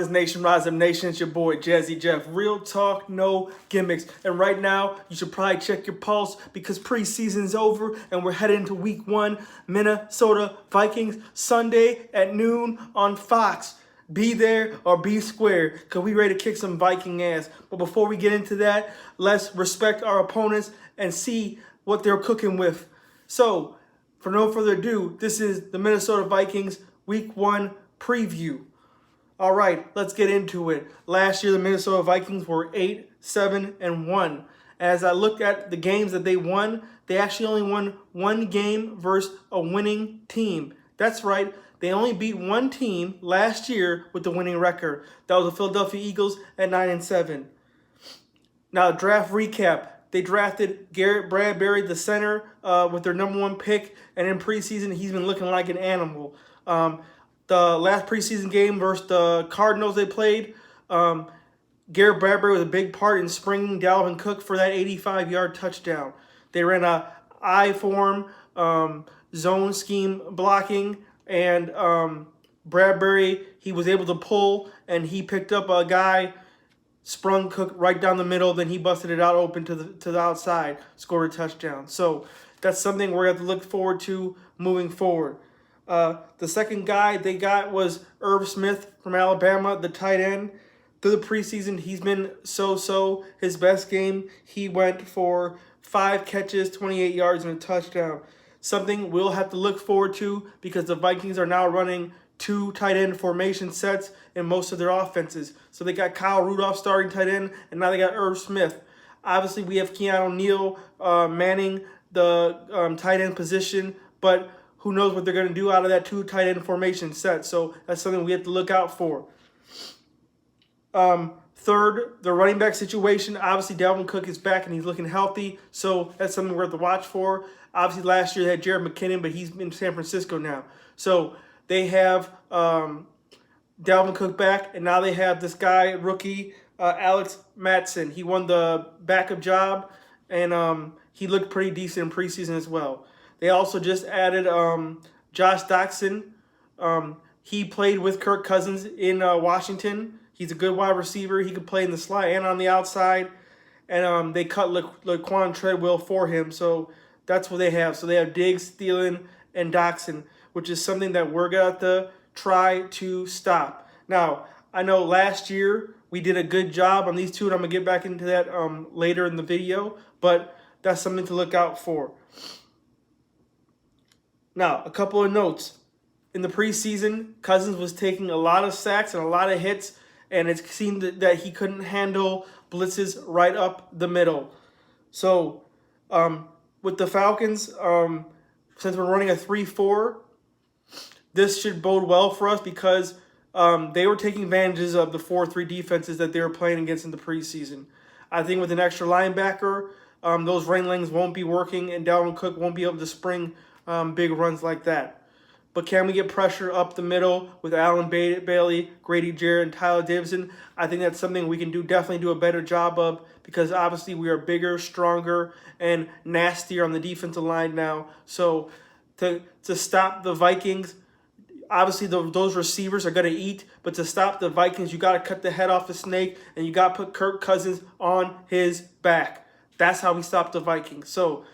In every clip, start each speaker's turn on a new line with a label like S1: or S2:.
S1: Falcons Nation, Rise Up Nation, it's your boy Jazzy Jeff. Real talk, no gimmicks. And right now, you should probably check your pulse because preseason's over and we're heading into week 1. Minnesota Vikings, Sunday at noon on Fox. Be there or be square because we ready to kick some Viking ass. But before we get into that, let's respect our opponents and see what they're cooking with. So, for no further ado, this is the Minnesota Vikings week 1 preview. All right, let's get into it. Last year, the Minnesota Vikings were 8-7-1. As I looked at the games that they won, they actually only won one game versus a winning team. That's right, they only beat one team last year with the winning record. That was the Philadelphia Eagles at 9-7. Now, draft recap. They drafted Garrett Bradbury, the center, with their #1 pick, and in preseason, he's been looking like an animal. The last preseason game versus the Cardinals they played, Garrett Bradbury was a big part in springing Dalvin Cook for that 85-yard touchdown. They ran a I-form zone scheme blocking, and Bradbury, he was able to pull, and he picked up a guy, sprung Cook right down the middle, then he busted it out open to the outside, scored a touchdown. So that's something we're going to have to look forward to moving forward. The second guy they got was Irv Smith from Alabama, the tight end. Through the preseason, he's been so-so. His best game, he went for 5 catches, 28 yards, and a touchdown. Something we'll have to look forward to because the Vikings are now running 2 tight end formation sets in most of their offenses. So they got Kyle Rudolph starting tight end, and now they got Irv Smith. Obviously, we have Keanu Neal manning the tight end position, but who knows what they're going to do out of that 2 tight end formation set. So that's something we have to look out for. Third, the running back situation. Obviously, Dalvin Cook is back and he's looking healthy. So that's something we're going to watch for. Obviously, last year they had Jared McKinnon, but he's in San Francisco now. So they have Dalvin Cook back, and now they have this guy, rookie, Alex Mattison. He won the backup job, and he looked pretty decent in preseason as well. They also just added Josh Doctson. He played with Kirk Cousins in Washington. He's a good wide receiver. He could play in the slot and on the outside. And they cut Laquan Treadwell for him. So that's what they have. So they have Diggs, Thielen, and Doctson, which is something that we're going to have to try to stop. Now, I know last year we did a good job on these two, and I'm going to get back into that later in the video. But that's something to look out for. Now, a couple of notes. In the preseason, Cousins was taking a lot of sacks and a lot of hits, and it seemed that he couldn't handle blitzes right up the middle. So, with the Falcons, since we're running a 3-4, this should bode well for us because they were taking advantages of the 4-3 defenses that they were playing against in the preseason. I think with an extra linebacker, those rainlings won't be working, and Dalvin Cook won't be able to spring big runs like that. But can we get pressure up the middle with Allen Bailey, Grady Jarrett, and Tyler Davidson? I think that's something we can definitely do a better job of because obviously we are bigger, stronger, and nastier on the defensive line now. So to stop the Vikings, obviously those receivers are going to eat, but to stop the Vikings, you got to cut the head off the snake, and you got to put Kirk Cousins on his back. That's how we stop the Vikings. So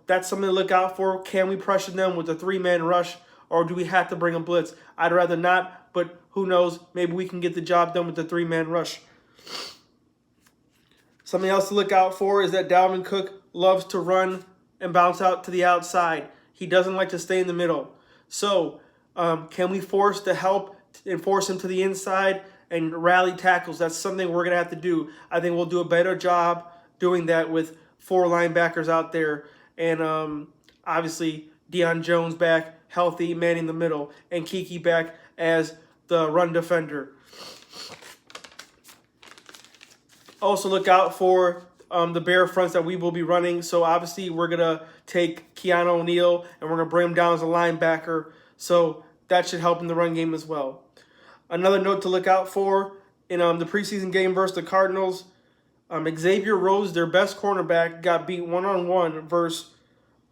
S1: that's something to look out for. Can we pressure them with a 3-man rush, or do we have to bring a blitz? I'd rather not, but who knows? Maybe we can get the job done with the 3-man rush. Something else to look out for is that Dalvin Cook loves to run and bounce out to the outside. He doesn't like to stay in the middle. So can we force the help and force him to the inside and rally tackles? That's something we're going to have to do. I think we'll do a better job doing that with 4 linebackers out there, and obviously Deion Jones back, healthy, manning the middle, and Kiki back as the run defender. Also look out for the Bear fronts that we will be running. So obviously we're going to take Keanu Neal, and we're going to bring him down as a linebacker. So that should help in the run game as well. Another note to look out for in the preseason game versus the Cardinals, Xavier Rhodes, their best cornerback, got beat one-on-one versus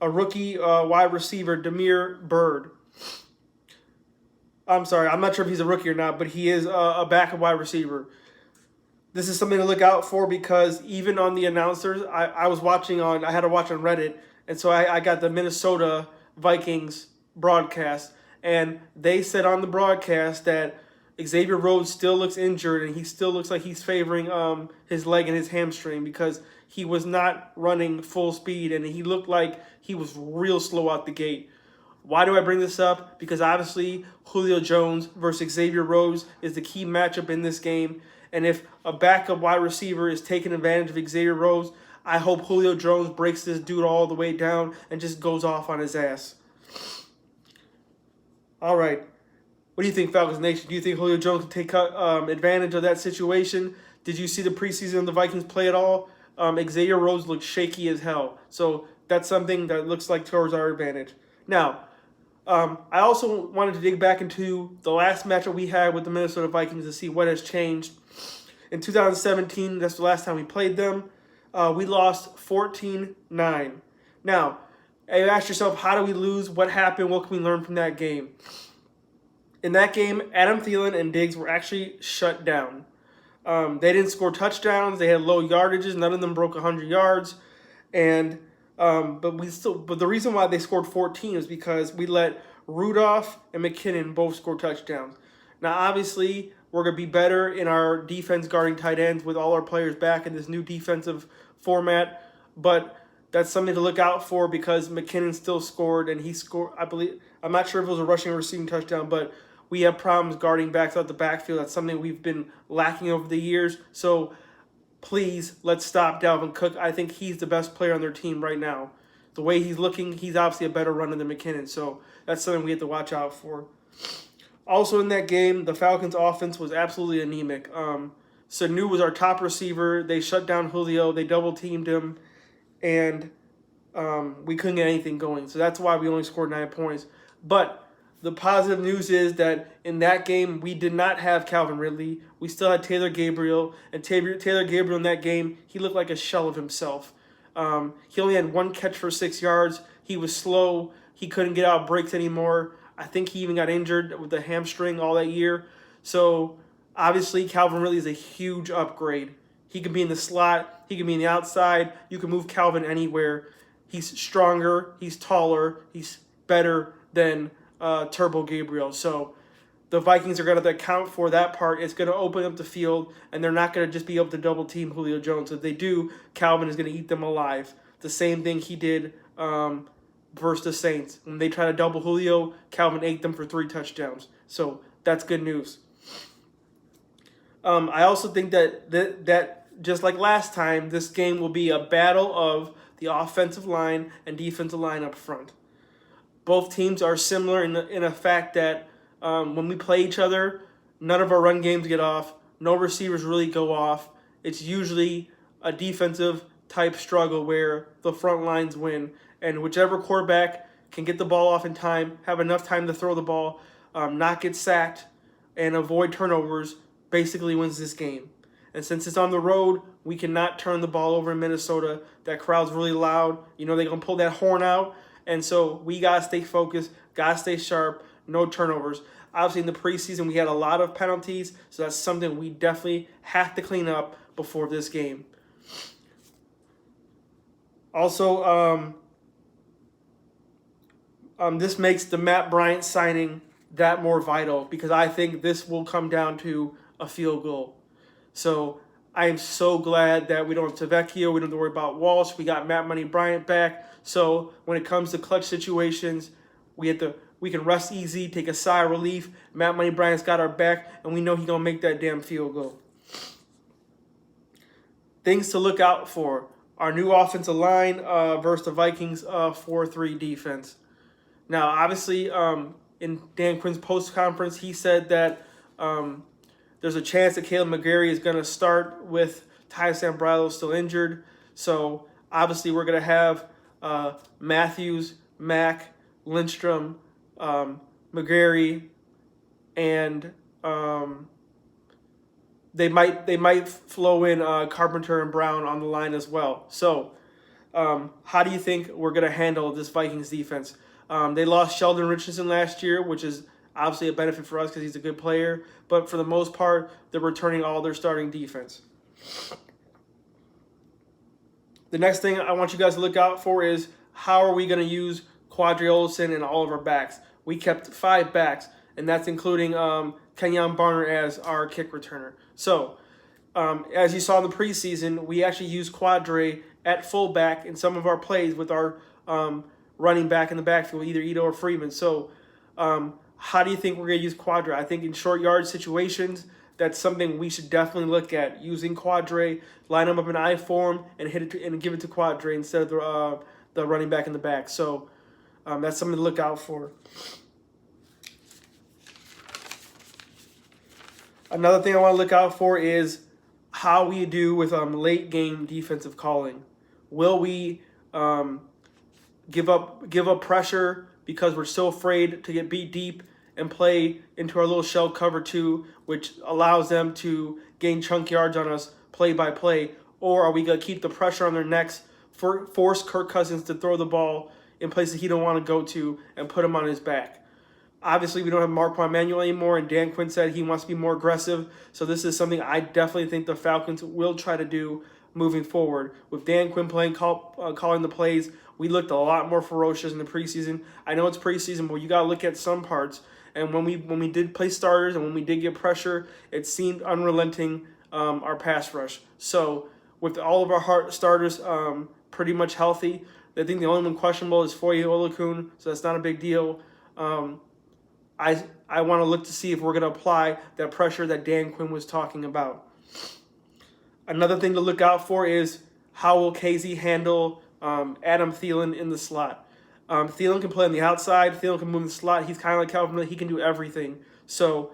S1: a rookie wide receiver, Damiere Byrd. I'm sorry, I'm not sure if he's a rookie or not, but he is a backup wide receiver. This is something to look out for because even on the announcers, I was watching on, I had to watch on Reddit, and so I got the Minnesota Vikings broadcast, and they said on the broadcast that Xavier Rhodes still looks injured, and he still looks like he's favoring his leg and his hamstring because he was not running full speed, and he looked like he was real slow out the gate. Why do I bring this up? Because obviously Julio Jones versus Xavier Rhodes is the key matchup in this game. And if a backup wide receiver is taking advantage of Xavier Rhodes, I hope Julio Jones breaks this dude all the way down and just goes off on his ass. All right. What do you think, Falcons Nation? Do you think Julio Jones can take advantage of that situation? Did you see the preseason of the Vikings play at all? Xavier Rhodes looked shaky as hell. So that's something that looks like towards our advantage. Now, I also wanted to dig back into the last matchup we had with the Minnesota Vikings to see what has changed. In 2017, that's the last time we played them. We lost 14-9. Now, you ask yourself, how do we lose? What happened? What can we learn from that game? In that game, Adam Thielen and Diggs were actually shut down. They didn't score touchdowns. They had low yardages. None of them broke 100 yards. And but the reason why they scored 14 is because we let Rudolph and McKinnon both score touchdowns. Now, obviously, we're going to be better in our defense guarding tight ends with all our players back in this new defensive format. But that's something to look out for because McKinnon still scored, and he scored, I believe, I'm not sure if it was a rushing or receiving touchdown, but we have problems guarding backs out the backfield. That's something we've been lacking over the years. So please, let's stop Dalvin Cook. I think he's the best player on their team right now. The way he's looking, he's obviously a better runner than McKinnon. So that's something we have to watch out for. Also in that game, the Falcons' offense was absolutely anemic. Sanu was our top receiver. They shut down Julio. They double-teamed him. And we couldn't get anything going. So that's why we only scored 9 points. But the positive news is that in that game, we did not have Calvin Ridley. We still had Taylor Gabriel. And Taylor Gabriel in that game, he looked like a shell of himself. He only had 1 catch for 6 yards. He was slow. He couldn't get out breaks anymore. I think he even got injured with the hamstring all that year. So, obviously, Calvin Ridley is a huge upgrade. He can be in the slot. He can be in the outside. You can move Calvin anywhere. He's stronger. He's taller. He's better than Turbo Gabriel. So, the Vikings are going to account for that part. It's going to open up the field, and they're not going to just be able to double-team Julio Jones. If they do, Calvin is going to eat them alive. The same thing he did versus the Saints. When they try to double Julio, Calvin ate them for 3 touchdowns. So that's good news. I also think that just like last time, this game will be a battle of the offensive line and defensive line up front. Both teams are similar in a fact that when we play each other, none of our run games get off. No receivers really go off. It's usually a defensive type struggle where the front lines win. And whichever quarterback can get the ball off in time, have enough time to throw the ball, not get sacked, and avoid turnovers, basically wins this game. And since it's on the road, we cannot turn the ball over in Minnesota. That crowd's really loud. You know they're going to pull that horn out. And so we got to stay focused, got to stay sharp, no turnovers. Obviously, in the preseason, we had a lot of penalties, so that's something we definitely have to clean up before this game. Also, this makes the Matt Bryant signing that more vital because I think this will come down to a field goal. So I am so glad that we don't have Tavecchio, we don't have to worry about Walsh, we got Matt Money Bryant back. So when it comes to clutch situations, we can rest easy, take a sigh of relief. Matt Money Bryant's got our back, and we know he's going to make that damn field goal. Things to look out for. Our new offensive line versus the Vikings 4-3 defense. Now, obviously, in Dan Quinn's post-conference, he said that there's a chance that Caleb McGarry is going to start with Ty Sambrailo still injured. So, obviously, we're going to have Matthews, Mack, Lindstrom, McGarry, and they might flow in Carpenter and Brown on the line as well. So, how do you think we're going to handle this Vikings defense? They lost Sheldon Richardson last year, which is Obviously a benefit for us because he's a good player, but for the most part, they're returning all their starting defense. The next thing I want you guys to look out for is how are we going to use Quadri Olson and all of our backs. We kept 5 backs, and that's including Kenyon Barner as our kick returner. So, as you saw in the preseason, we actually used Quadri at fullback in some of our plays with our running back in the backfield, either Ito or Freeman. So, how do you think we're going to use Quadri? I think in short yard situations, that's something we should definitely look at, using Quadri, line them up in I form, and hit it and give it to Quadri instead of the running back in the back. So that's something to look out for. Another thing I want to look out for is how we do with late game defensive calling. Will we give up pressure because we're so afraid to get beat deep and play into our little shell cover 2, which allows them to gain chunk yards on us play by play? Or are we going to keep the pressure on their necks, force Kirk Cousins to throw the ball in places he don't want to go to and put him on his back? Obviously, we don't have Mark Manuel anymore, and Dan Quinn said he wants to be more aggressive. So this is something I definitely think the Falcons will try to do moving forward. With Dan Quinn calling the plays, we looked a lot more ferocious in the preseason. I know it's preseason, but you got to look at some parts. And when we did play starters and when we did get pressure, it seemed unrelenting, our pass rush. So with all of our starters pretty much healthy, I think the only one questionable is Foye Olakun, so that's not a big deal. I want to look to see if we're going to apply that pressure that Dan Quinn was talking about. Another thing to look out for is how will KZ handle Adam Thielen in the slot. Thielen can play on the outside. Thielen can move in the slot. He's kind of like Calvin Miller. He can do everything. So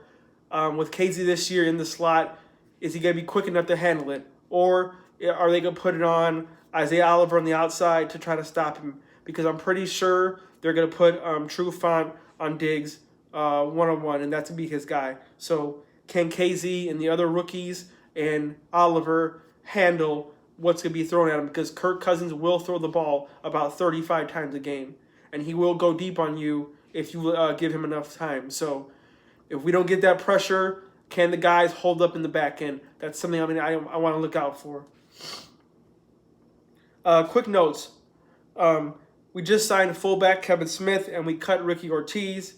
S1: with KZ this year in the slot, is he going to be quick enough to handle it? Or are they going to put it on Isaiah Oliver on the outside to try to stop him? Because I'm pretty sure they're going to put True Font on Diggs one-on-one, and that's going to be his guy. So can KZ and the other rookies and Oliver handle what's going to be thrown at him? Because Kirk Cousins will throw the ball about 35 times a game, and he will go deep on you if you give him enough time. So if we don't get that pressure, can the guys hold up in the back end? That's something I want to look out for. Quick notes. We just signed fullback Kevin Smith, and we cut Ricky Ortiz.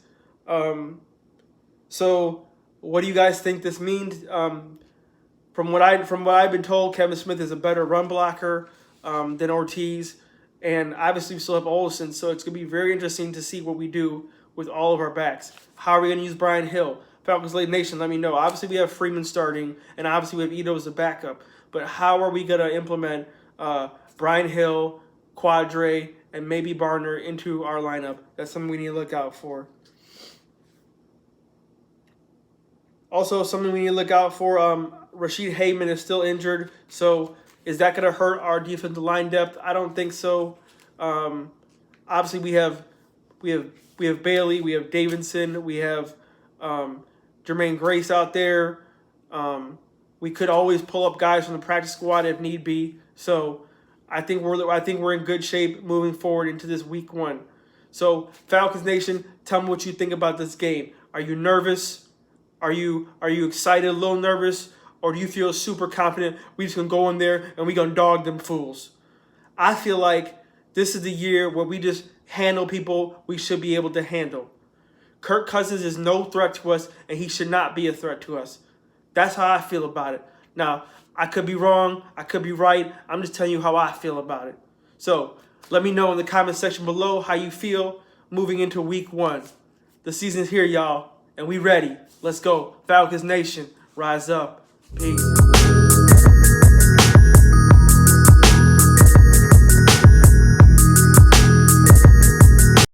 S1: So what do you guys think this means? From what I've been told, Kevin Smith is a better run blocker than Ortiz, and obviously we still have Olsen. So it's gonna be very interesting to see what we do with all of our backs. How are we gonna use Brian Hill? Falcons Late Nation, let me know. Obviously we have Freeman starting, and obviously we have Ito as a backup. But how are we gonna implement Brian Hill, Quadri, and maybe Barner into our lineup? That's something we need to look out for. Also, something we need to look out for, Rashid Hayman is still injured, so is that going to hurt our defensive line depth? I don't think so. Obviously, we have Bailey, we have Davidson, we have Jermaine Grace out there. We could always pull up guys from the practice squad if need be. So I think we're in good shape moving forward into this week 1. So Falcons Nation, tell me what you think about this game. Are you nervous? Are you excited, a little nervous, or do you feel super confident we just gonna go in there and we gonna dog them fools? I feel like this is the year where we just handle people we should be able to handle. Kirk Cousins is no threat to us, and he should not be a threat to us. That's how I feel about it. Now, I could be wrong, I could be right. I'm just telling you how I feel about it. So let me know in the comment section below how you feel moving into week 1. The season's here, y'all, and we ready. Let's go. Falcons Nation, rise up. Peace.